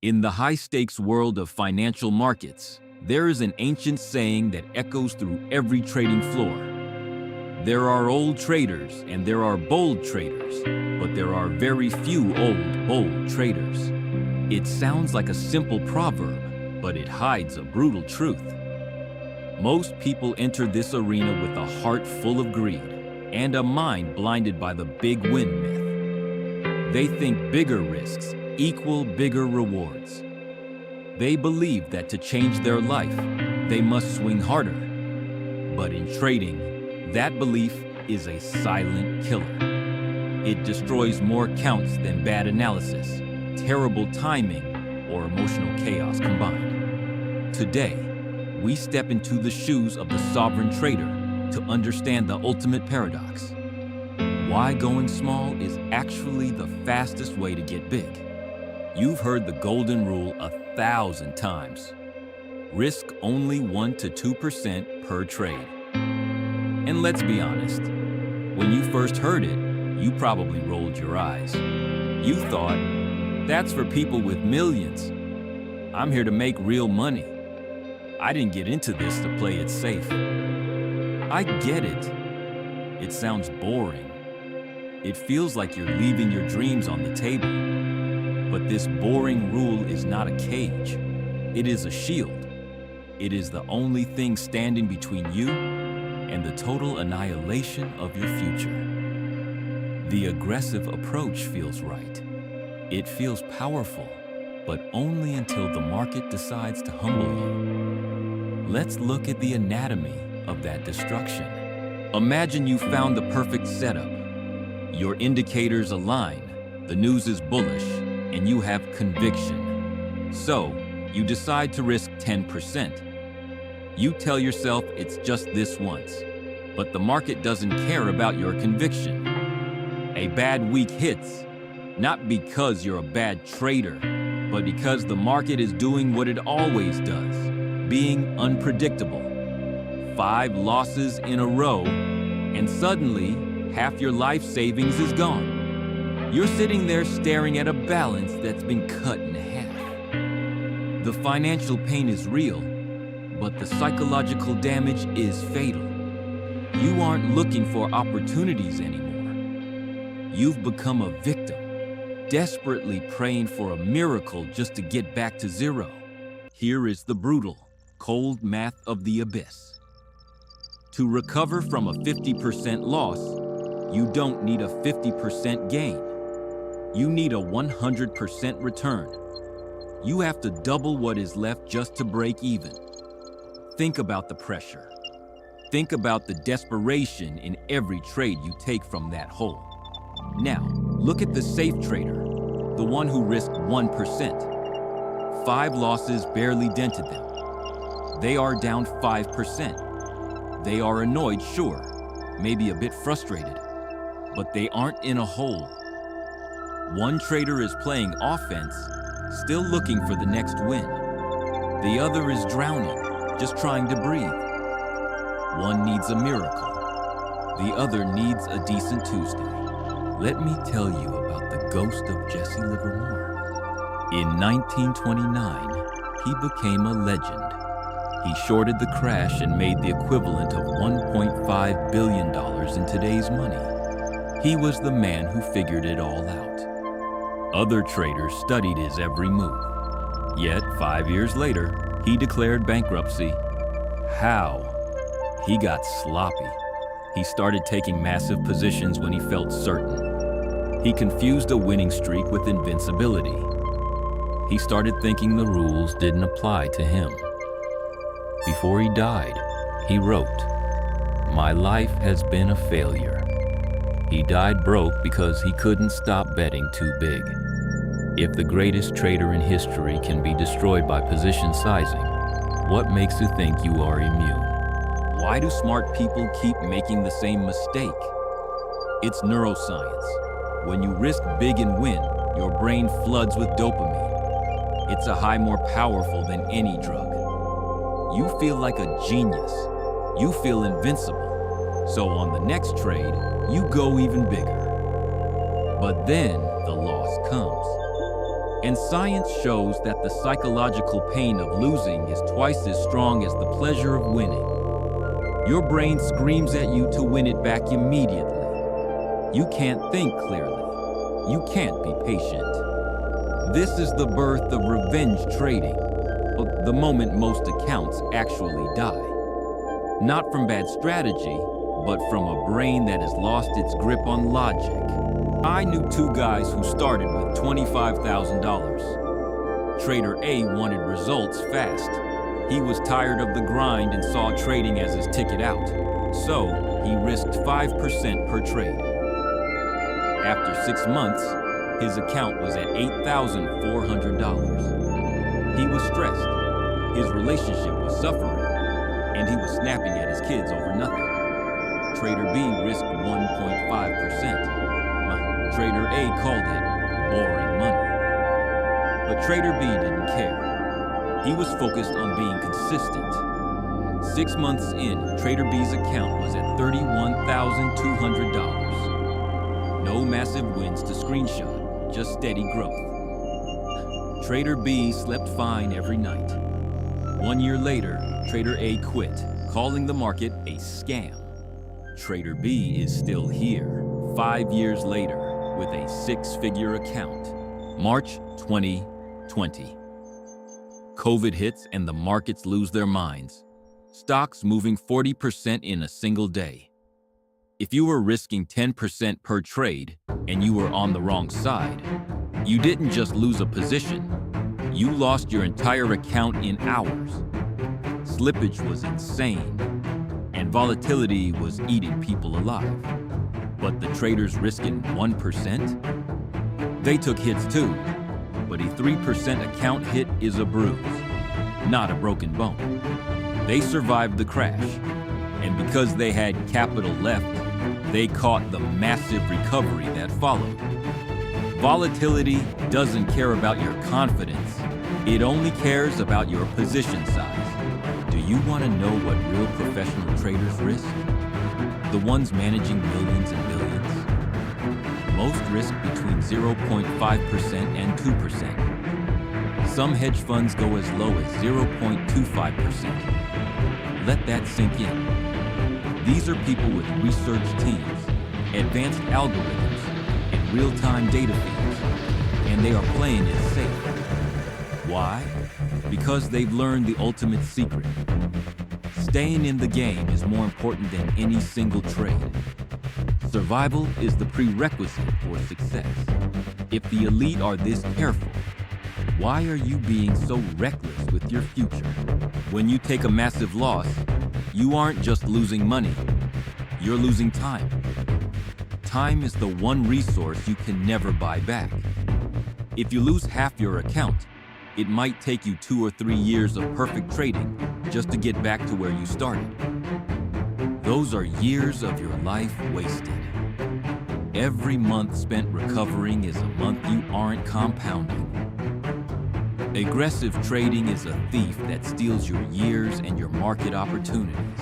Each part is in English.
In the high-stakes world of financial markets, there is an ancient saying that echoes through every trading floor. There are old traders and there are bold traders, but there are very few old, bold traders. It sounds like a simple proverb, but it hides a brutal truth. Most people enter this arena with a heart full of greed and a mind blinded by the big win myth. They think bigger risks equal bigger rewards. They believe that to change their life, they must swing harder. But in trading, that belief is a silent killer. It destroys more counts than bad analysis, terrible timing, or emotional chaos combined. Today, we step into the shoes of the sovereign trader to understand the ultimate paradox. Why going small is actually the fastest way to get big. You've heard the golden rule 1,000 times. Risk only 1 to 2% per trade. And let's be honest, when you first heard it, you probably rolled your eyes. You thought, that's for people with millions. I'm here to make real money. I didn't get into this to play it safe. I get it. It sounds boring. It feels like you're leaving your dreams on the table. But this boring rule is not a cage. It is a shield. It is the only thing standing between you and the total annihilation of your future. The aggressive approach feels right. It feels powerful, but only until the market decides to humble you. Let's look at the anatomy of that destruction. Imagine you found the perfect setup. Your indicators align, the news is bullish, and you have conviction. So, you decide to risk 10%. You tell yourself it's just this once, but the market doesn't care about your conviction. A bad week hits, not because you're a bad trader, but because the market is doing what it always does, being unpredictable. 5 losses in a row, and suddenly, half your life savings is gone. You're sitting there staring at a balance that's been cut in half. The financial pain is real, but the psychological damage is fatal. You aren't looking for opportunities anymore. You've become a victim, desperately praying for a miracle just to get back to zero. Here is the brutal, cold math of the abyss. To recover from a 50% loss, you don't need a 50% gain. You need a 100% return. You have to double what is left just to break even. Think about the pressure. Think about the desperation in every trade you take from that hole. Now, look at the safe trader, the one who risked 1%. 5 losses barely dented them. They are down 5%. They are annoyed, sure, maybe a bit frustrated, but they aren't in a hole. One trader is playing offense, still looking for the next win. The other is drowning, just trying to breathe. One needs a miracle. The other needs a decent Tuesday. Let me tell you about the ghost of Jesse Livermore. In 1929, he became a legend. He shorted the crash and made the equivalent of $1.5 billion in today's money. He was the man who figured it all out. Other traders studied his every move. Yet, 5 years later, he declared bankruptcy. How? He got sloppy. He started taking massive positions when he felt certain. He confused a winning streak with invincibility. He started thinking the rules didn't apply to him. Before he died, he wrote, "My life has been a failure." He died broke because he couldn't stop betting too big. If the greatest trader in history can be destroyed by position sizing, what makes you think you are immune? Why do smart people keep making the same mistake? It's neuroscience. When you risk big and win, your brain floods with dopamine. It's a high more powerful than any drug. You feel like a genius. You feel invincible. So on the next trade, you go even bigger. But then the loss comes. And science shows that the psychological pain of losing is twice as strong as the pleasure of winning. Your brain screams at you to win it back immediately. You can't think clearly. You can't be patient. This is the birth of revenge trading, the moment most accounts actually die. Not from bad strategy, but from a brain that has lost its grip on logic. I knew two guys who started with $25,000. Trader A wanted results fast. He was tired of the grind and saw trading as his ticket out. So he risked 5% per trade. After 6 months, his account was at $8,400. He was stressed. His relationship was suffering, and he was snapping at his kids over nothing. Trader B risked 1.5%. Trader A called it boring money. But Trader B didn't care. He was focused on being consistent. 6 months in, Trader B's account was at $31,200. No massive wins to screenshot, just steady growth. Trader B slept fine every night. 1 year later, Trader A quit, calling the market a scam. Trader B is still here, 5 years later, with a 6-figure account. March 2020. COVID hits and the markets lose their minds. Stocks moving 40% in a single day. If you were risking 10% per trade and you were on the wrong side, you didn't just lose a position, you lost your entire account in hours. Slippage was insane, and volatility was eating people alive. But the traders risking 1%? They took hits too, but a 3% account hit is a bruise, not a broken bone. They survived the crash, and because they had capital left, they caught the massive recovery that followed. Volatility doesn't care about your confidence, it only cares about your position size. Do you want to know what real professional traders risk? The ones managing millions and billions? Most risk between 0.5% and 2%. Some hedge funds go as low as 0.25%. Let that sink in. These are people with research teams, advanced algorithms, and real-time data feeds, and they are playing it safe. Why? Because they've learned the ultimate secret. Staying in the game is more important than any single trade. Survival is the prerequisite for success. If the elite are this careful, why are you being so reckless with your future? When you take a massive loss, you aren't just losing money, you're losing time. Time is the one resource you can never buy back. If you lose half your account, it might take you 2 or 3 years of perfect trading just to get back to where you started. Those are years of your life wasted. Every month spent recovering is a month you aren't compounding. Aggressive trading is a thief that steals your years and your market opportunities.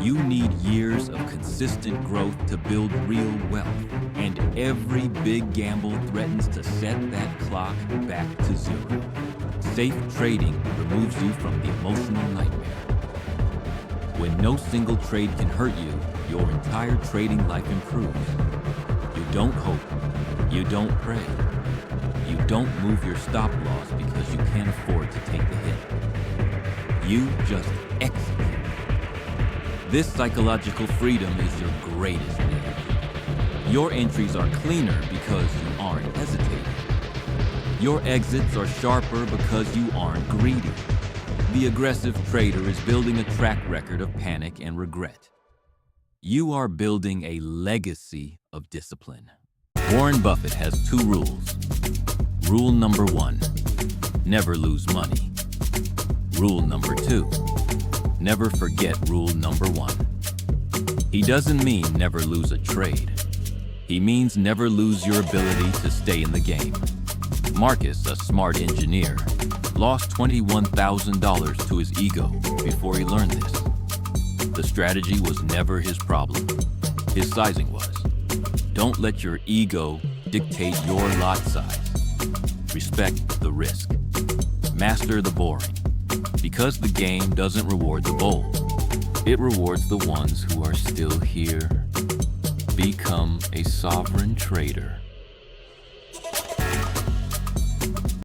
You need years of consistent growth to build real wealth, and every big gamble threatens to set that clock back to zero. Safe trading removes you from the emotional nightmare. When no single trade can hurt you, your entire trading life improves. You don't hope, you don't pray, you don't move your stop loss because you can't afford to take the hit. You just execute. This psychological freedom is your greatest edge. Your entries are cleaner because you aren't hesitating. Your exits are sharper because you aren't greedy. The aggressive trader is building a track record of panic and regret. You are building a legacy of discipline. Warren Buffett has 2 rules. Rule number 1, never lose money. Rule number 2, never forget rule number 1. He doesn't mean never lose a trade. He means never lose your ability to stay in the game. Marcus, a smart engineer, lost $21,000 to his ego before he learned this. The strategy was never his problem. His sizing was. Don't let your ego dictate your lot size. Respect the risk. Master the boring. Because the game doesn't reward the bold. It rewards the ones who are still here. Become a sovereign trader.